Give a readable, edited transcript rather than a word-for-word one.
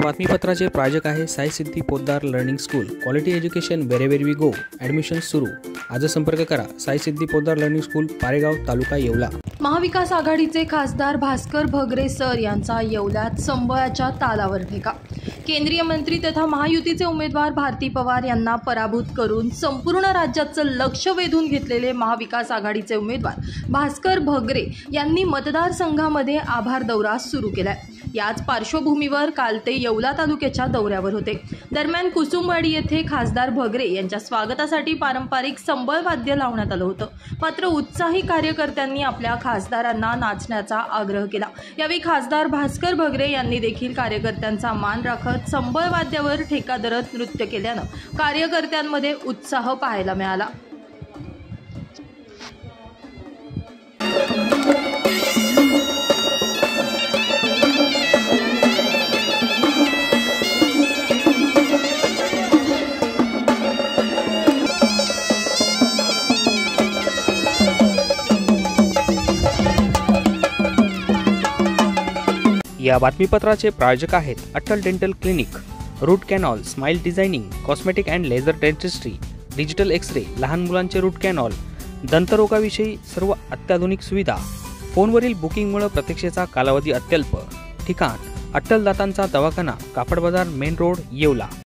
बातमीपत्राचे प्रायोजक आहे Sai Siddhi Poddar learning school. Quality education wherever we go. Admission सुरू. आज संपर्क करा. Sai Siddhi Poddar learning school, Paregaon, taluka Yeola. महाविकास आघाडीचे खासदार भास्कर भगरे सर यांचा येवल्यात संबळाच्या तालावर ठेका. केंद्रीय मंत्री तथा महायुतीचे उमेदवार भारती पवार यांना पराभूत करून संपूर्ण राज्याचं लक्ष वेधून घेतलेले महाविकास आघाडीचे उमेदवार भास्कर भगरे यांनी मतदारसंघामध्ये आभार दौरा सुरू केलाय. याच पार्श्वभूमीवर काल ते येवला तालुक्याच्या दौऱ्यावर होते. दरम्यान कुसुमवाडी येथे खासदार भगरे यांच्या स्वागतासाठी पारंपरिक संबळ वाद्य लावण्यात आलं होतं. मात्र उत्साही कार्यकर्त्यांनी आपल्या खासदारांना नाचण्याचा आग्रह केला. यावेळी खासदार भास्कर भगरे यांनी देखील कार्यकर्त्यांचा मान राखत संबळ वाद्यावर ठेका धरत नृत्य केल्यानं कार्यकर्त्यांमध्ये उत्साह पाहायला मिळाला. या बातमीपत्राचे प्रायोजक आहेत Atal dental clinic, root canal, smile designing, cosmetic and laser dentistry, digital x-ray, लहान मुलांचे रूट कॅनॉल, दंतरोगाविषयी सर्व अत्याधुनिक सुविधा. फोनवरील बुकिंगमुळे प्रतीक्षेचा कालावधी अत्यल्प. ठिकाण अट्टल दातांचा दवाखाना, कापड बाजार, मेन रोड, येवला.